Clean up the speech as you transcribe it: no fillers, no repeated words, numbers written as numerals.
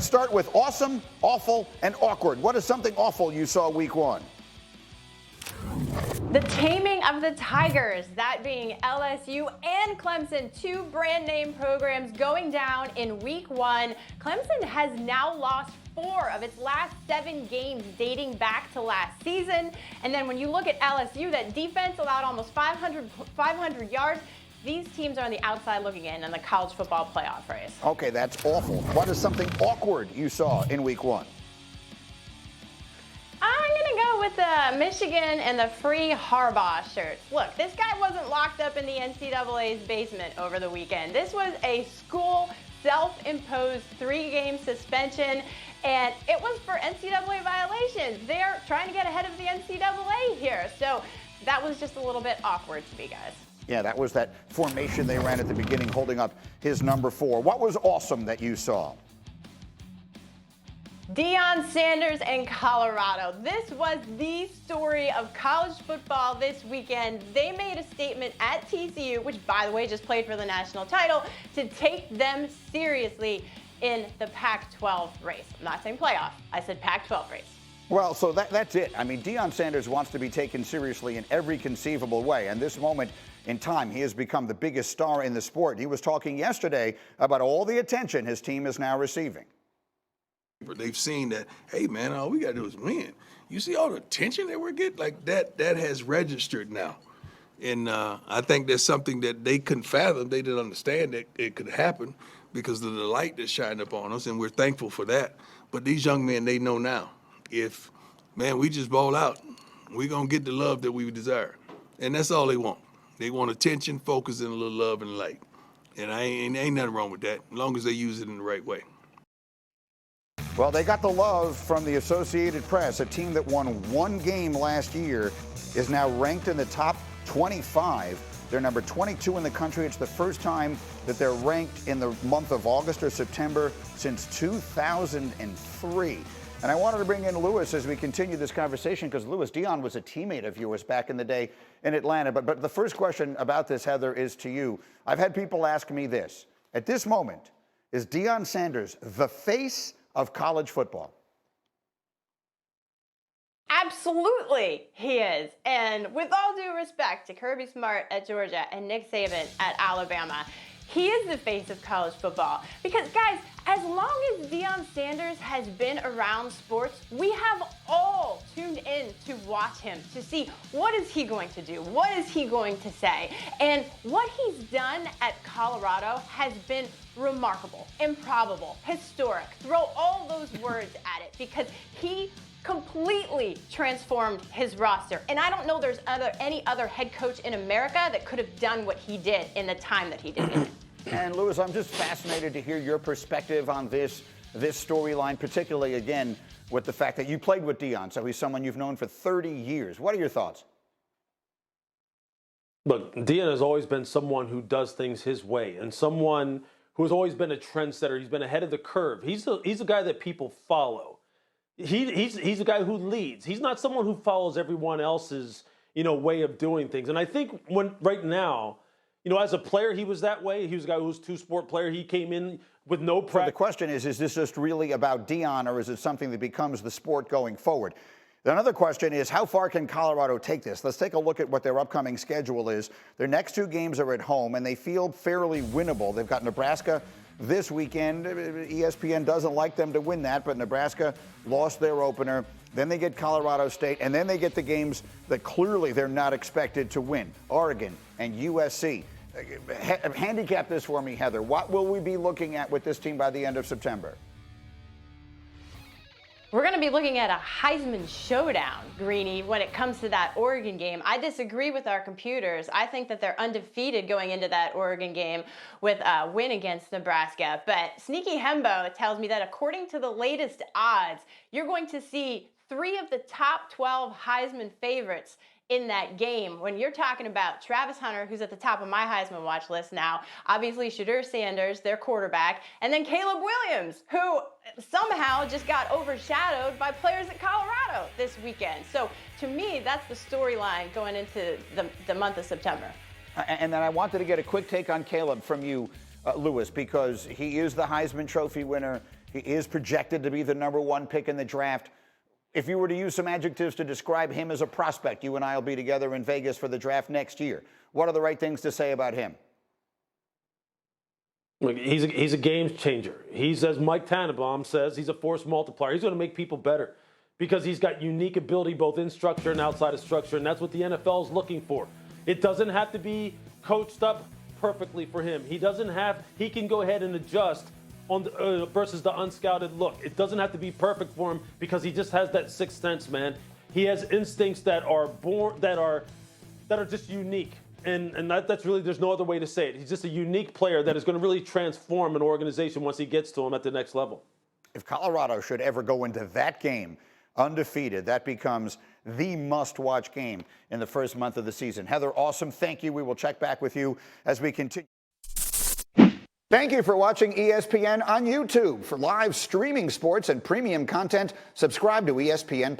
let's start with awesome, awful, and awkward. What is something awful you saw week 1? The taming of the Tigers, that being LSU and Clemson, 2 brand name programs going down in week 1. Clemson has now lost 4 of its last 7 games dating back to last season. And then when you look at LSU, that defense allowed almost 500 yards. These teams are on the outside looking in the college football playoff race. Okay, that's awful. What is something awkward you saw in week 1? I'm going to go with Michigan and the free Harbaugh shirts. Look, this guy wasn't locked up in the NCAA's basement over the weekend. This was a school self-imposed 3-game suspension, and it was for NCAA violations. They're trying to get ahead of the NCAA here. So that was just a little bit awkward to me, guys. Yeah, that was that formation they ran at the beginning, holding up his number 4. What was awesome that you saw? Deion Sanders and Colorado. This was the story of college football this weekend. They made a statement at TCU, which, by the way, just played for the national title, to take them seriously in the Pac-12 race. I'm not saying playoff. I said Pac-12 race. Well, so that's it. I mean, Deion Sanders wants to be taken seriously in every conceivable way. And this moment in time, he has become the biggest star in the sport. He was talking yesterday about all the attention his team is now receiving. They've seen that, hey, man, all we got to do is win. You see all the attention that we're getting? Like, that has registered now. And I think that's something that they couldn't fathom. They didn't understand that it could happen because of the light that shined up on us, and we're thankful for that. But these young men, they know now, if, man, we just ball out, we're going to get the love that we desire. And that's all they want. They want attention, focus, and a little love and light. And ain't nothing wrong with that, as long as they use it in the right way. Well, they got the love from the Associated Press. A team that won 1 game last year is now ranked in the top 25. They're number 22 in the country. It's the first time that they're ranked in the month of August or September since 2003. And I wanted to bring in Louis as we continue this conversation because, Louis, Deion was a teammate of yours back in the day in Atlanta. But the first question about this, Heather, is to you. I've had people ask me this. At this moment, is Deion Sanders the face of college football? Absolutely, he is. And with all due respect to Kirby Smart at Georgia and Nick Saban at Alabama, he is the face of college football. Because, guys, as long as Deion Sanders has been around sports, we have all tuned in to watch him, to see what is he going to do, what is he going to say. And what he's done at Colorado has been remarkable, improbable, historic. Throw all those words at it because he completely transformed his roster. And I don't know there's any other head coach in America that could have done what he did in the time that he did it. And Louis, I'm just fascinated to hear your perspective on this storyline, particularly, again, with the fact that you played with Deion, so he's someone you've known for 30 years. What are your thoughts? Look, Deion has always been someone who does things his way and someone who has always been a trendsetter. He's been ahead of the curve. He's a guy that people follow. He's a guy who leads. He's not someone who follows everyone else's, way of doing things. And I think right now, as a player, he was that way. He was a guy who was a two-sport player. He came in with no practice. So the question is this just really about Deion, or is it something that becomes the sport going forward? Another question is, how far can Colorado take this? Let's take a look at what their upcoming schedule is. Their next 2 games are at home, and they feel fairly winnable. They've got Nebraska this weekend. ESPN doesn't like them to win that, but Nebraska lost their opener. Then they get Colorado State, and then they get the games that clearly they're not expected to win, Oregon and USC. Handicap this for me, Heather. What will we be looking at with this team by the end of September? We're going to be looking at a Heisman showdown, Greeny, when it comes to that Oregon game. I disagree with our computers. I think that they're undefeated going into that Oregon game with a win against Nebraska. But Sneaky Hembo tells me that according to the latest odds, you're going to see 3 of the top 12 Heisman favorites in that game. When you're talking about Travis Hunter, who's at the top of my Heisman watch list now, obviously Shedeur Sanders, their quarterback, and then Caleb Williams, who somehow just got overshadowed by players at Colorado this weekend. So to me, that's the storyline going into the month of September. And then I wanted to get a quick take on Caleb from you, Louis, because he is the Heisman Trophy winner. He is projected to be the #1 pick in the draft. If you were to use some adjectives to describe him as a prospect, you and I will be together in Vegas for the draft next year. What are the right things to say about him? Look, he's a game changer. He's, as Mike Tannenbaum says, he's a force multiplier. He's going to make people better because he's got unique ability both in structure and outside of structure, and that's what the NFL is looking for. It doesn't have to be coached up perfectly for him. He can go ahead and adjust on the, versus the unscouted look. It doesn't have to be perfect for him because he just has that sixth sense, man. He has instincts that are just unique. And that's really, there's no other way to say it. He's just a unique player that is going to really transform an organization once he gets to him at the next level. If Colorado should ever go into that game undefeated, that becomes the must-watch game in the first month of the season. Heather, awesome. Thank you. We will check back with you as we continue. Thank you for watching ESPN on YouTube. For live streaming sports and premium content, subscribe to ESPN+.